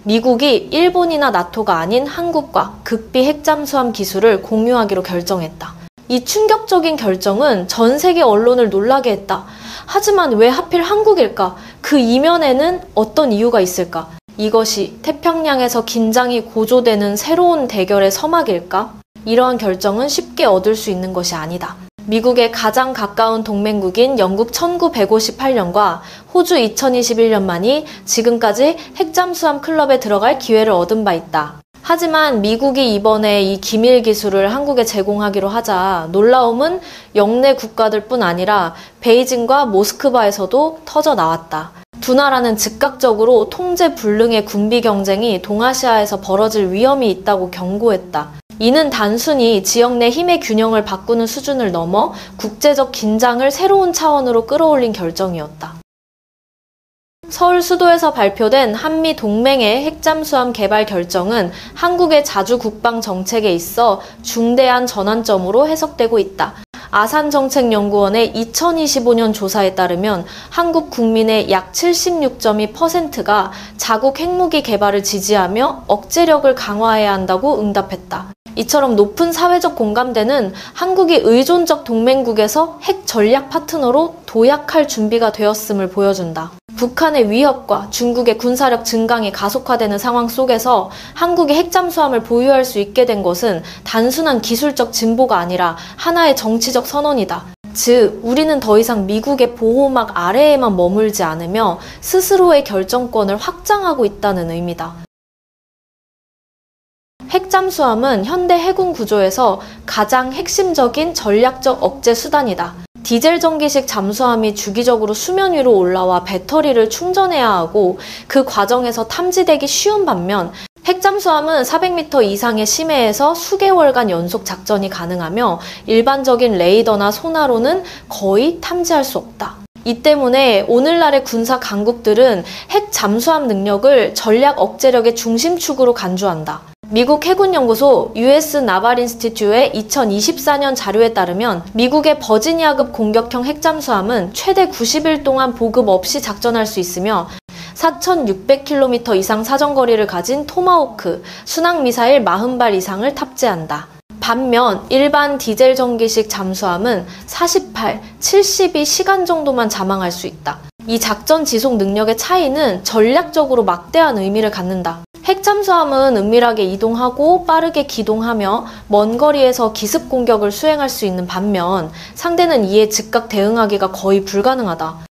미국이 일본이나 나토가 아닌 한국과 극비 핵잠수함 기술을 공유하기로 결정했다. 이 충격적인 결정은 전 세계 언론을 놀라게 했다. 하지만 왜 하필 한국일까? 그 이면에는 어떤 이유가 있을까? 이것이 태평양에서 긴장이 고조되는 새로운 대결의 서막일까? 이러한 결정은 쉽게 얻을 수 있는 것이 아니다. 미국의 가장 가까운 동맹국인 영국 1958년과 호주 2021년만이 지금까지 핵잠수함 클럽에 들어갈 기회를 얻은 바 있다. 하지만 미국이 이번에 이 기밀 기술을 한국에 제공하기로 하자 놀라움은 영내 국가들뿐 아니라 베이징과 모스크바에서도 터져 나왔다. 두 나라는 즉각적으로 통제 불능의 군비 경쟁이 동아시아에서 벌어질 위험이 있다고 경고했다. 이는 단순히 지역 내 힘의 균형을 바꾸는 수준을 넘어 국제적 긴장을 새로운 차원으로 끌어올린 결정이었다. 서울 수도에서 발표된 한미 동맹의 핵잠수함 개발 결정은 한국의 자주 국방 정책에 있어 중대한 전환점으로 해석되고 있다. 아산정책연구원의 2025년 조사에 따르면 한국 국민의 약 76.2%가 자국 핵무기 개발을 지지하며 억제력을 강화해야 한다고 응답했다. 이처럼 높은 사회적 공감대는 한국이 의존적 동맹국에서 핵 전략 파트너로 도약할 준비가 되었음을 보여준다. 북한의 위협과 중국의 군사력 증강이 가속화되는 상황 속에서 한국이 핵잠수함을 보유할 수 있게 된 것은 단순한 기술적 진보가 아니라 하나의 정치적 선언이다. 즉, 우리는 더 이상 미국의 보호막 아래에만 머물지 않으며 스스로의 결정권을 확장하고 있다는 의미다. 핵잠수함은 현대 해군 구조에서 가장 핵심적인 전략적 억제 수단이다. 디젤 전기식 잠수함이 주기적으로 수면 위로 올라와 배터리를 충전해야 하고 그 과정에서 탐지되기 쉬운 반면 핵잠수함은 400m 이상의 심해에서 수개월간 연속 작전이 가능하며 일반적인 레이더나 소나로는 거의 탐지할 수 없다. 이 때문에 오늘날의 군사 강국들은 핵 잠수함 능력을 전략 억제력의 중심축으로 간주한다. 미국 해군연구소 US 나발 인스티튜트의 2024년 자료에 따르면 미국의 버지니아급 공격형 핵잠수함은 최대 90일 동안 보급 없이 작전할 수 있으며 4,600km 이상 사정거리를 가진 토마호크, 순항미사일 40발 이상을 탑재한다. 반면 일반 디젤 전기식 잠수함은 48, 72시간 정도만 자망할 수 있다. 이 작전 지속 능력의 차이는 전략적으로 막대한 의미를 갖는다. 핵잠수함은 은밀하게 이동하고 빠르게 기동하며 먼 거리에서 기습 공격을 수행할 수 있는 반면 상대는 이에 즉각 대응하기가 거의 불가능하다.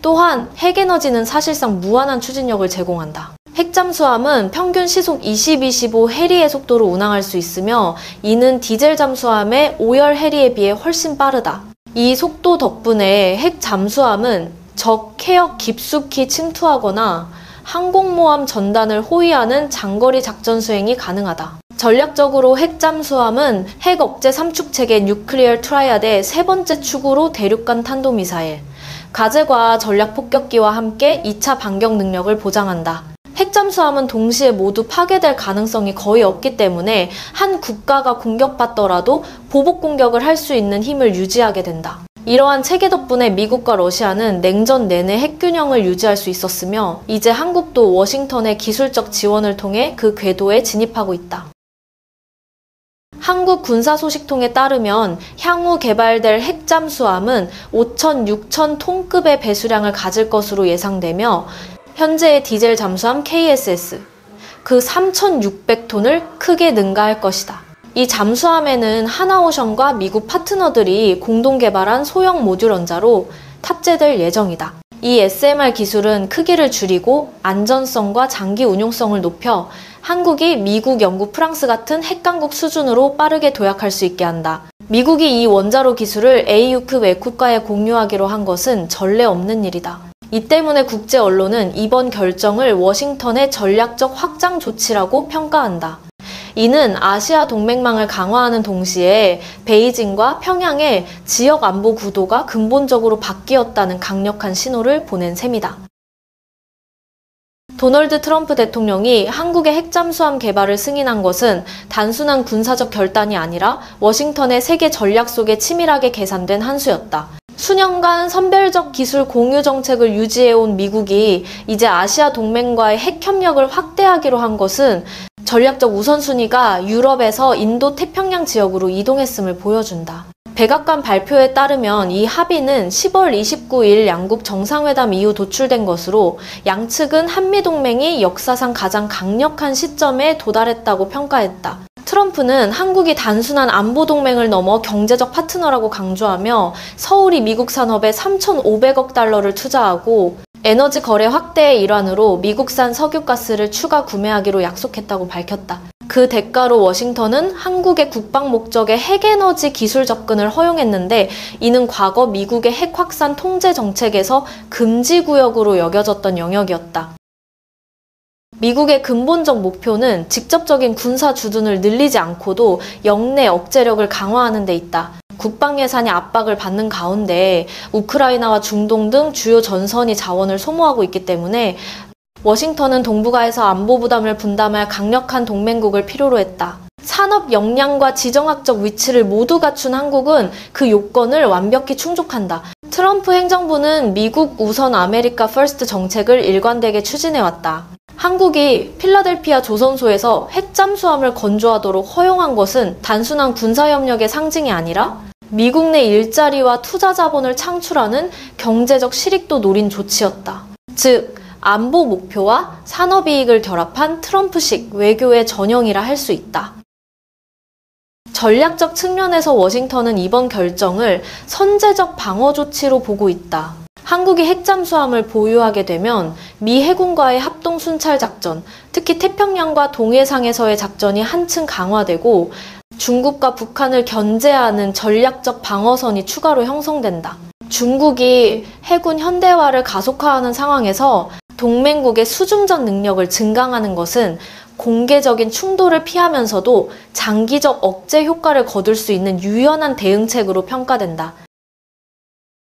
또한 핵에너지는 사실상 무한한 추진력을 제공한다. 핵잠수함은 평균 시속 20-25 해리의 속도로 운항할 수 있으며 이는 디젤 잠수함의 5열 해리에 비해 훨씬 빠르다. 이 속도 덕분에 핵잠수함은 적 해역 깊숙이 침투하거나 항공모함 전단을 호위하는 장거리 작전 수행이 가능하다. 전략적으로 핵잠수함은 핵억제 3축체계 뉴클리어 트라이아드의 세 번째 축으로 대륙간 탄도미사일, 가제과 전략폭격기와 함께 2차 반격 능력을 보장한다. 핵잠수함은 동시에 모두 파괴될 가능성이 거의 없기 때문에 한 국가가 공격받더라도 보복 공격을 할 수 있는 힘을 유지하게 된다. 이러한 체계 덕분에 미국과 러시아는 냉전 내내 핵균형을 유지할 수 있었으며 이제 한국도 워싱턴의 기술적 지원을 통해 그 궤도에 진입하고 있다. 한국 군사소식통에 따르면 향후 개발될 핵잠수함은 5,000, 6,000 톤급의 배수량을 가질 것으로 예상되며 현재의 디젤 잠수함 KSS, 그 3,600톤을 크게 능가할 것이다. 이 잠수함에는 하나오션과 미국 파트너들이 공동 개발한 소형 모듈 원자로 탑재될 예정이다. 이 SMR 기술은 크기를 줄이고 안전성과 장기 운용성을 높여 한국이 미국, 영국, 프랑스 같은 핵강국 수준으로 빠르게 도약할 수 있게 한다. 미국이 이 원자로 기술을 AU급 외국과에 공유하기로 한 것은 전례 없는 일이다. 이 때문에 국제 언론은 이번 결정을 워싱턴의 전략적 확장 조치라고 평가한다. 이는 아시아 동맹망을 강화하는 동시에 베이징과 평양의 지역 안보 구도가 근본적으로 바뀌었다는 강력한 신호를 보낸 셈이다. 도널드 트럼프 대통령이 한국의 핵잠수함 개발을 승인한 것은 단순한 군사적 결단이 아니라 워싱턴의 세계 전략 속에 치밀하게 계산된 한 수였다. 수년간 선별적 기술 공유 정책을 유지해온 미국이 이제 아시아 동맹과의 핵 협력을 확대하기로 한 것은 전략적 우선순위가 유럽에서 인도 태평양 지역으로 이동했음을 보여준다. 백악관 발표에 따르면 이 합의는 10월 29일 양국 정상회담 이후 도출된 것으로 양측은 한미동맹이 역사상 가장 강력한 시점에 도달했다고 평가했다. 트럼프는 한국이 단순한 안보동맹을 넘어 경제적 파트너라고 강조하며 서울이 미국 산업에 3,500억 달러를 투자하고 에너지 거래 확대의 일환으로 미국산 석유가스를 추가 구매하기로 약속했다고 밝혔다. 그 대가로 워싱턴은 한국의 국방 목적의 핵에너지 기술 접근을 허용했는데 이는 과거 미국의 핵 확산 통제 정책에서 금지 구역으로 여겨졌던 영역이었다. 미국의 근본적 목표는 직접적인 군사 주둔을 늘리지 않고도 영내 억제력을 강화하는 데 있다. 국방 예산이 압박을 받는 가운데 우크라이나와 중동 등 주요 전선이 자원을 소모하고 있기 때문에 워싱턴은 동북아에서 안보 부담을 분담할 강력한 동맹국을 필요로 했다. 산업 역량과 지정학적 위치를 모두 갖춘 한국은 그 요건을 완벽히 충족한다. 트럼프 행정부는 미국 우선 아메리카 퍼스트 정책을 일관되게 추진해왔다. 한국이 필라델피아 조선소에서 핵 잠수함을 건조하도록 허용한 것은 단순한 군사협력의 상징이 아니라 미국 내 일자리와 투자 자본을 창출하는 경제적 실익도 노린 조치였다. 즉, 안보 목표와 산업이익을 결합한 트럼프식 외교의 전형이라 할 수 있다. 전략적 측면에서 워싱턴은 이번 결정을 선제적 방어 조치로 보고 있다. 한국이 핵잠수함을 보유하게 되면 미 해군과의 합동 순찰 작전, 특히 태평양과 동해상에서의 작전이 한층 강화되고 중국과 북한을 견제하는 전략적 방어선이 추가로 형성된다. 중국이 해군 현대화를 가속화하는 상황에서 동맹국의 수중전 능력을 증강하는 것은 공개적인 충돌을 피하면서도 장기적 억제 효과를 거둘 수 있는 유연한 대응책으로 평가된다.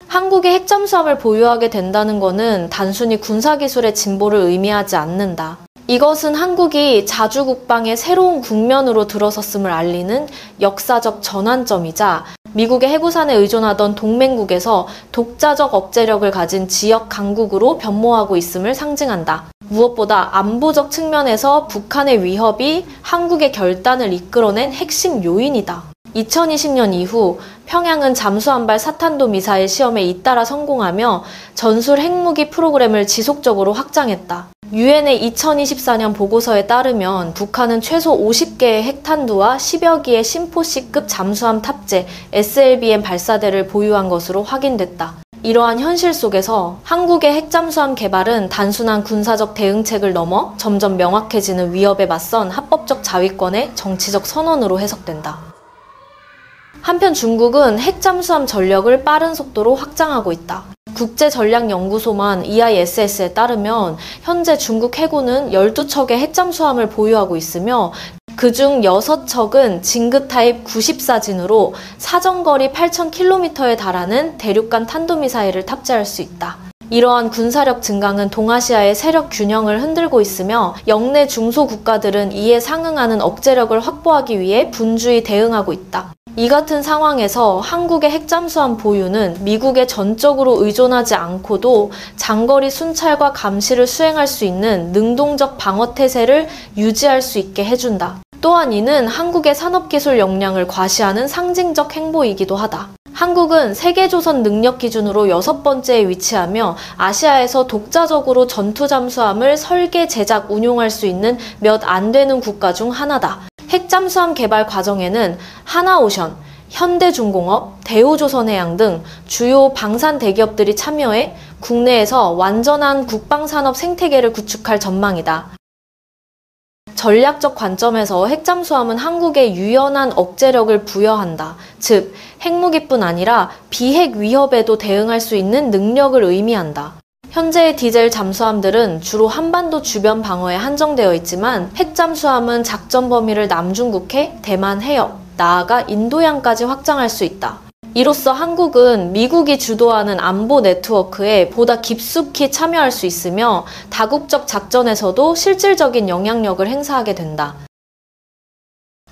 한국이 핵잠수함을 보유하게 된다는 것은 단순히 군사기술의 진보를 의미하지 않는다. 이것은 한국이 자주국방의 새로운 국면으로 들어섰음을 알리는 역사적 전환점이자 미국의 해구산에 의존하던 동맹국에서 독자적 억제력을 가진 지역 강국으로 변모하고 있음을 상징한다. 무엇보다 안보적 측면에서 북한의 위협이 한국의 결단을 이끌어낸 핵심 요인이다. 2020년 이후 평양은 잠수함발 사탄도 미사일 시험에 잇따라 성공하며 전술 핵무기 프로그램을 지속적으로 확장했다. 유엔의 2024년 보고서에 따르면 북한은 최소 50개의 핵탄두와 10여 기의 심포시급 잠수함 탑재 SLBM 발사대를 보유한 것으로 확인됐다. 이러한 현실 속에서 한국의 핵잠수함 개발은 단순한 군사적 대응책을 넘어 점점 명확해지는 위협에 맞선 합법적 자위권의 정치적 선언으로 해석된다. 한편 중국은 핵잠수함 전력을 빠른 속도로 확장하고 있다. 국제전략연구소만 EISS에 따르면 현재 중국 해군은 12척의 핵잠수함을 보유하고 있으며 그중 6척은 진급 타입 94진으로 사정거리 8,000km에 달하는 대륙간 탄도미사일을 탑재할 수 있다. 이러한 군사력 증강은 동아시아의 세력 균형을 흔들고 있으며 영내 중소국가들은 이에 상응하는 억제력을 확보하기 위해 분주히 대응하고 있다. 이 같은 상황에서 한국의 핵잠수함 보유는 미국에 전적으로 의존하지 않고도 장거리 순찰과 감시를 수행할 수 있는 능동적 방어태세를 유지할 수 있게 해준다. 또한 이는 한국의 산업기술 역량을 과시하는 상징적 행보이기도 하다. 한국은 세계조선 능력 기준으로 6번째에 위치하며 아시아에서 독자적으로 전투잠수함을 설계, 제작, 운용할 수 있는 몇 안 되는 국가 중 하나다. 핵잠수함 개발 과정에는 하나오션, 현대중공업, 대우조선해양 등 주요 방산 대기업들이 참여해 국내에서 완전한 국방산업 생태계를 구축할 전망이다. 전략적 관점에서 핵잠수함은 한국에 유연한 억제력을 부여한다. 즉, 핵무기뿐 아니라 비핵 위협에도 대응할 수 있는 능력을 의미한다. 현재의 디젤 잠수함들은 주로 한반도 주변 방어에 한정되어 있지만 핵잠수함은 작전 범위를 남중국해, 대만 해역, 나아가 인도양까지 확장할 수 있다. 이로써 한국은 미국이 주도하는 안보 네트워크에 보다 깊숙이 참여할 수 있으며 다국적 작전에서도 실질적인 영향력을 행사하게 된다.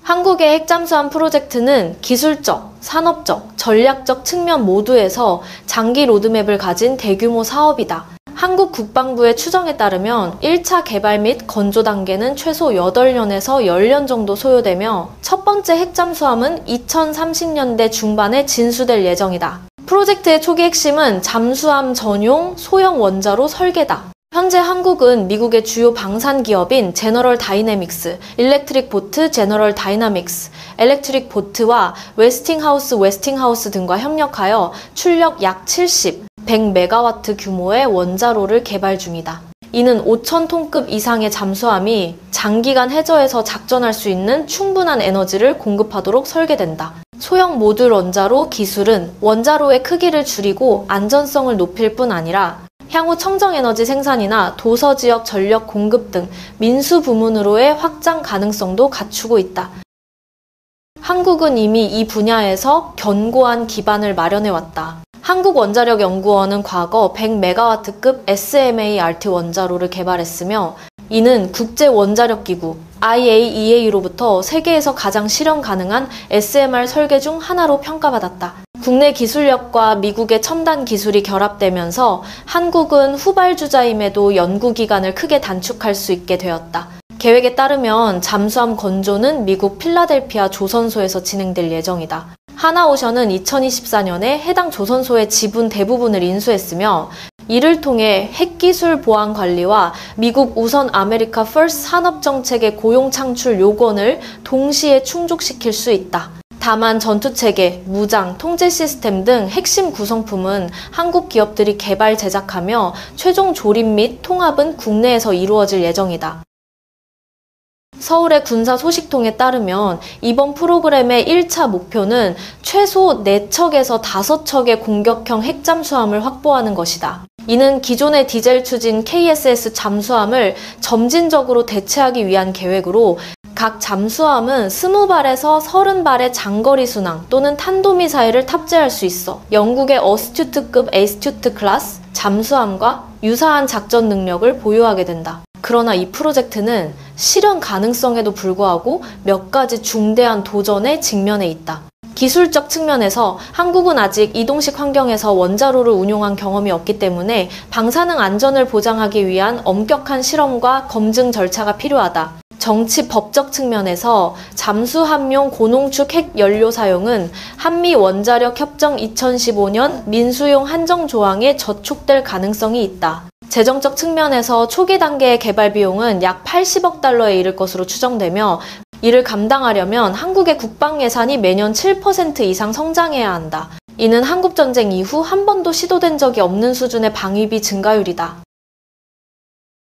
한국의 핵잠수함 프로젝트는 기술적, 산업적, 전략적 측면 모두에서 장기 로드맵을 가진 대규모 사업이다. 한국 국방부의 추정에 따르면 1차 개발 및 건조 단계는 최소 8년에서 10년 정도 소요되며 첫 번째 핵잠수함은 2030년대 중반에 진수될 예정이다. 프로젝트의 초기 핵심은 잠수함 전용 소형 원자로 설계다. 현재 한국은 미국의 주요 방산 기업인 제너럴 다이내믹스, 일렉트릭 보트 제너럴 다이나믹스, 엘렉트릭 보트와 웨스팅하우스 등과 협력하여 출력 약 100메가와트 규모의 원자로를 개발 중이다. 이는 5,000톤급 이상의 잠수함이 장기간 해저에서 작전할 수 있는 충분한 에너지를 공급하도록 설계된다. 소형 모듈 원자로 기술은 원자로의 크기를 줄이고 안전성을 높일 뿐 아니라 향후 청정에너지 생산이나 도서지역 전력 공급 등 민수 부문으로의 확장 가능성도 갖추고 있다. 한국은 이미 이 분야에서 견고한 기반을 마련해왔다. 한국원자력연구원은 과거 100메가와트급 SMART 원자로를 개발했으며 이는 국제원자력기구 IAEA로부터 세계에서 가장 실현 가능한 SMR 설계 중 하나로 평가받았다. 국내 기술력과 미국의 첨단 기술이 결합되면서 한국은 후발주자임에도 연구기간을 크게 단축할 수 있게 되었다. 계획에 따르면 잠수함 건조는 미국 필라델피아 조선소에서 진행될 예정이다. 하나오션은 2024년에 해당 조선소의 지분 대부분을 인수했으며 이를 통해 핵기술 보안 관리와 미국 우선 아메리카 퍼스트 산업정책의 고용 창출 요건을 동시에 충족시킬 수 있다. 다만 전투체계, 무장, 통제 시스템 등 핵심 구성품은 한국 기업들이 개발 제작하며 최종 조립 및 통합은 국내에서 이루어질 예정이다. 서울의 군사 소식통에 따르면 이번 프로그램의 1차 목표는 최소 4척에서 5척의 공격형 핵잠수함을 확보하는 것이다. 이는 기존의 디젤 추진 KSS 잠수함을 점진적으로 대체하기 위한 계획으로 각 잠수함은 20발에서 30발의 장거리 순항 또는 탄도미사일을 탑재할 수 있어 영국의 어스튜트급 에스튜트 클래스 잠수함과 유사한 작전 능력을 보유하게 된다. 그러나 이 프로젝트는 실현 가능성에도 불구하고 몇 가지 중대한 도전에 직면해 있다. 기술적 측면에서 한국은 아직 이동식 환경에서 원자로를 운용한 경험이 없기 때문에 방사능 안전을 보장하기 위한 엄격한 실험과 검증 절차가 필요하다. 정치 법적 측면에서 잠수함용 고농축 핵연료 사용은 한미 원자력 협정 2015년 민수용 한정 조항에 저촉될 가능성이 있다. 재정적 측면에서 초기 단계의 개발 비용은 약 80억 달러에 이를 것으로 추정되며 이를 감당하려면 한국의 국방 예산이 매년 7% 이상 성장해야 한다. 이는 한국전쟁 이후 한 번도 시도된 적이 없는 수준의 방위비 증가율이다.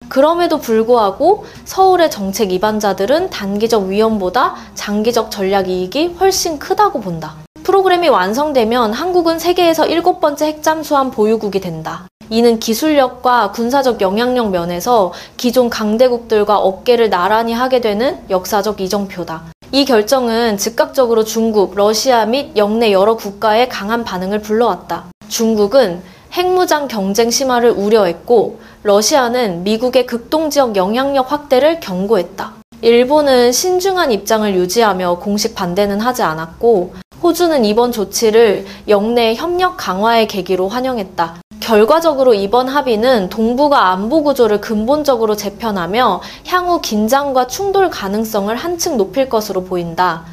그럼에도 불구하고 서울의 정책 입안자들은 단기적 위험보다 장기적 전략 이익이 훨씬 크다고 본다. 프로그램이 완성되면 한국은 세계에서 7번째 핵잠수함 보유국이 된다. 이는 기술력과 군사적 영향력 면에서 기존 강대국들과 어깨를 나란히 하게 되는 역사적 이정표다. 이 결정은 즉각적으로 중국, 러시아 및 역내 여러 국가의 강한 반응을 불러왔다. 중국은 핵무장 경쟁 심화를 우려했고 러시아는 미국의 극동지역 영향력 확대를 경고했다. 일본은 신중한 입장을 유지하며 공식 반대는 하지 않았고 호주는 이번 조치를 역내 협력 강화의 계기로 환영했다. 결과적으로 이번 합의는 동북아 안보 구조를 근본적으로 재편하며 향후 긴장과 충돌 가능성을 한층 높일 것으로 보인다.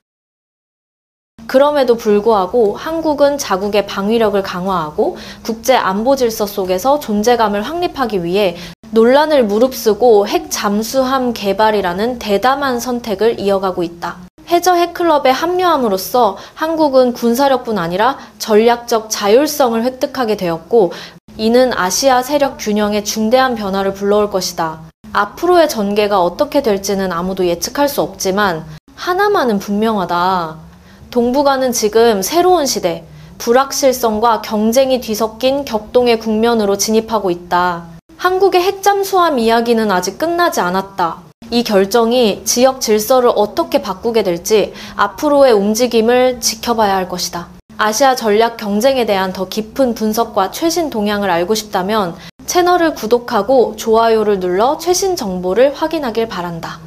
그럼에도 불구하고 한국은 자국의 방위력을 강화하고 국제 안보 질서 속에서 존재감을 확립하기 위해 논란을 무릅쓰고 핵 잠수함 개발이라는 대담한 선택을 이어가고 있다. 해저 핵클럽에 합류함으로써 한국은 군사력뿐 아니라 전략적 자율성을 획득하게 되었고 이는 아시아 세력 균형에 중대한 변화를 불러올 것이다. 앞으로의 전개가 어떻게 될지는 아무도 예측할 수 없지만 하나만은 분명하다. 동북아는 지금 새로운 시대, 불확실성과 경쟁이 뒤섞인 격동의 국면으로 진입하고 있다. 한국의 핵잠수함 이야기는 아직 끝나지 않았다. 이 결정이 지역 질서를 어떻게 바꾸게 될지 앞으로의 움직임을 지켜봐야 할 것이다. 아시아 전략 경쟁에 대한 더 깊은 분석과 최신 동향을 알고 싶다면 채널을 구독하고 좋아요를 눌러 최신 정보를 확인하길 바란다.